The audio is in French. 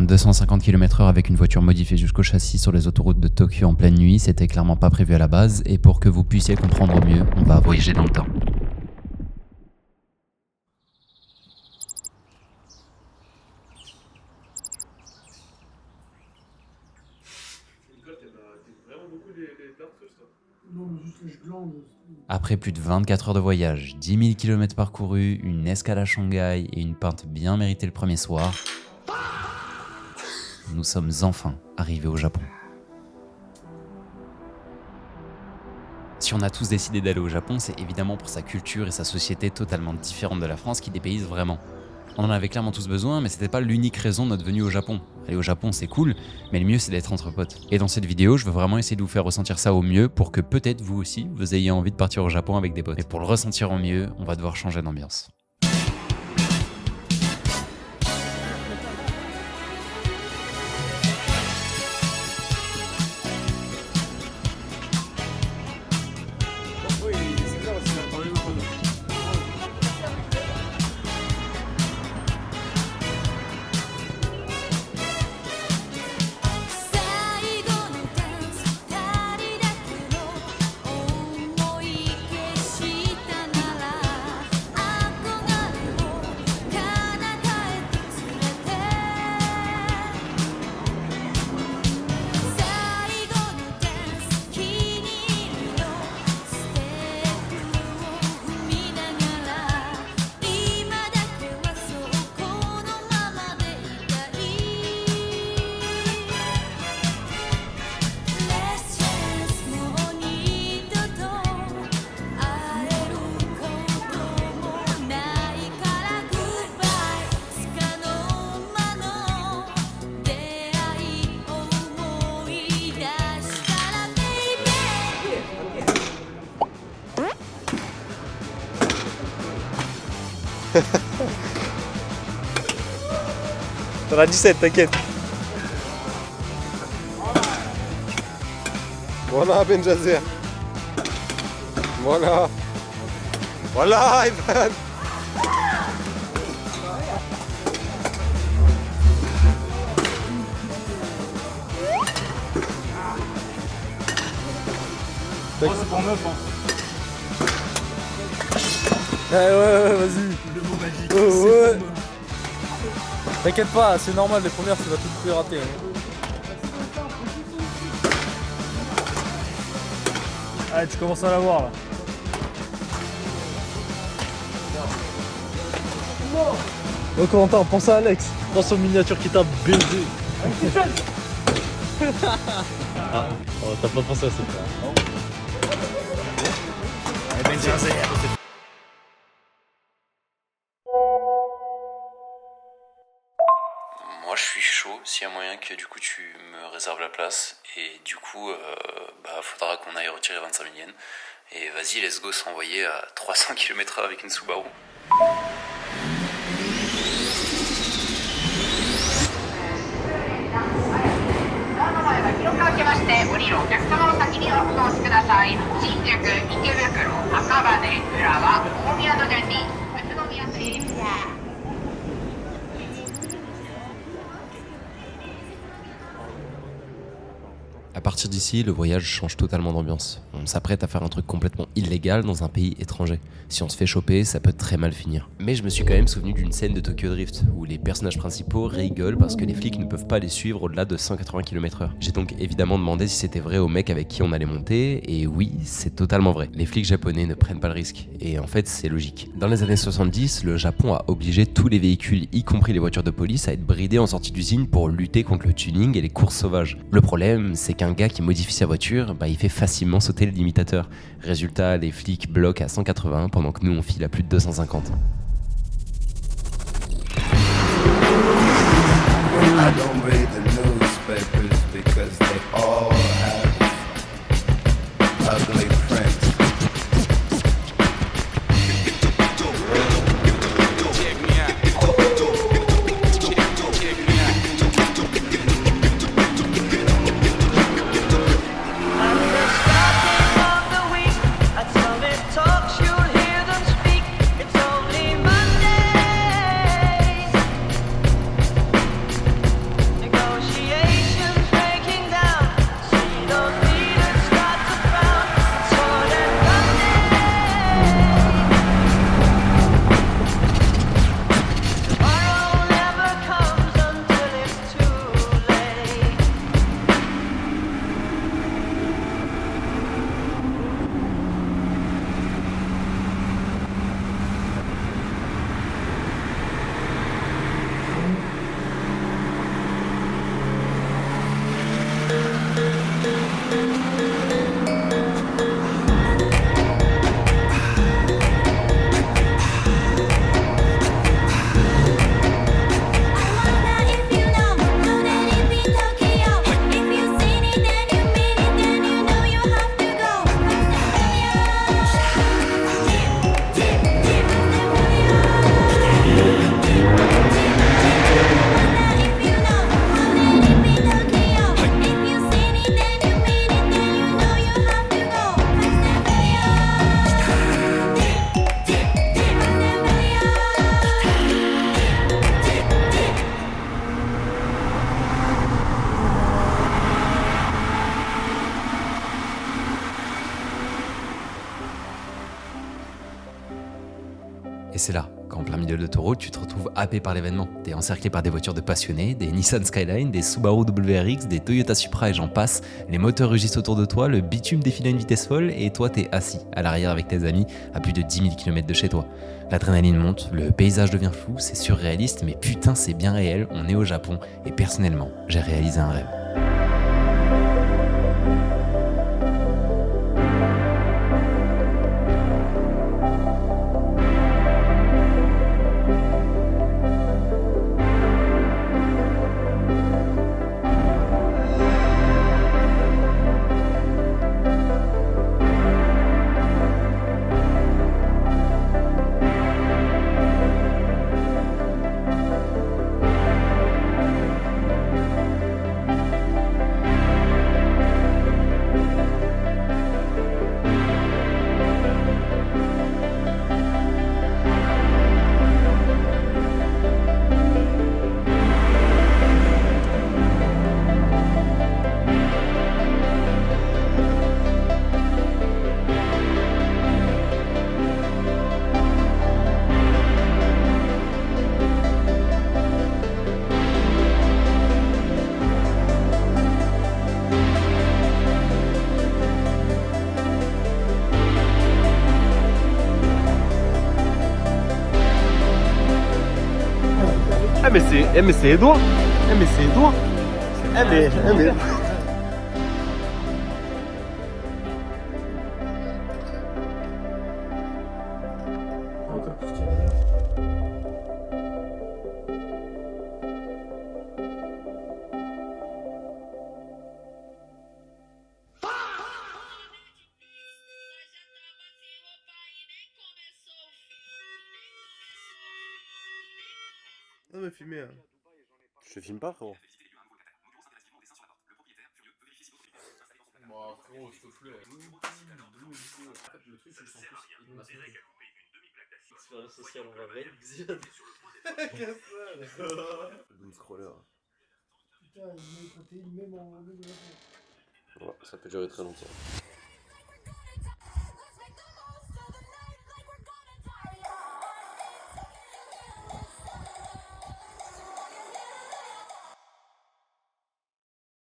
250 km/h avec une voiture modifiée jusqu'au châssis sur les autoroutes de Tokyo en pleine nuit, c'était clairement pas prévu à la base, et pour que vous puissiez comprendre mieux, on va voyager dans le temps. Après plus de 24 heures de voyage, 10 000 km parcourus, une escale à Shanghai et une pinte bien méritée le premier soir, nous sommes enfin arrivés au Japon. Si on a tous décidé d'aller au Japon, c'est évidemment pour sa culture et sa société totalement différente de la France qui dépaysent vraiment. On en avait clairement tous besoin, mais c'était pas l'unique raison de notre venue au Japon. Aller au Japon, c'est cool, mais le mieux c'est d'être entre potes. Et dans cette vidéo, je veux vraiment essayer de vous faire ressentir ça au mieux pour que peut-être vous aussi, vous ayez envie de partir au Japon avec des potes. Et pour le ressentir au mieux, on va devoir changer d'ambiance. T'en as 17, t'inquiète. Voilà Benjazer. Voilà. Voilà Ivan. Oh, c'est pour meuf, hein. Ouais, vas-y. Le mot magique. Oh, ouais. T'inquiète pas, c'est normal, les premières tu vas toutes les rater. Allez, tu commences à la voir là. Oh Corentin, pense à Alex, dans son miniature qui t'a baisé. Ah, oh, t'as pas pensé à ça. Moi je suis chaud, s'il y a moyen que du coup tu me réserves la place, et du coup faudra qu'on aille retirer 25 000 yens. Et vas-y, let's go s'envoyer à 300 km/h avec une Subaru. À partir d'ici, le voyage change totalement d'ambiance. On s'apprête à faire un truc complètement illégal dans un pays étranger. Si on se fait choper, ça peut très mal finir. Mais je me suis quand même souvenu d'une scène de Tokyo Drift où les personnages principaux rigolent parce que les flics ne peuvent pas les suivre au-delà de 180 km/h. J'ai donc évidemment demandé si c'était vrai au mec avec qui on allait monter, et oui, c'est totalement vrai. Les flics japonais ne prennent pas le risque, et en fait c'est logique. Dans les années 70, le Japon a obligé tous les véhicules, y compris les voitures de police, à être bridés en sortie d'usine pour lutter contre le tuning et les courses sauvages. Le problème, c'est qu'un gars qui modifie sa voiture, il fait facilement sauter le limitateur. Résultat, les flics bloquent à 180 pendant que nous on file à plus de 250. I don't read the newspapers because they all have ugly prints. c'est là qu'en plein milieu de l'autoroute, tu te retrouves happé par l'événement. T'es encerclé par des voitures de passionnés, des Nissan Skyline, des Subaru WRX, des Toyota Supra et j'en passe. Les moteurs rugissent autour de toi, le bitume défile à une vitesse folle et toi t'es assis à l'arrière avec tes amis à plus de 10 000 km de chez toi. L'adrénaline monte, le paysage devient flou, c'est surréaliste, mais putain c'est bien réel, on est au Japon et personnellement, j'ai réalisé un rêve. Mais c'est Edouard. Mais c'est Edouard. mais... Non mais filmer. Hein. Je te filme pas frérot. Bon, frérot, s'il te plaît. En fait, le truc, c'est qu'en plus, Expérience sociale, on va réaliser. Doom scroller. Putain, il met quand il met mon. Ouais, ça peut durer très longtemps.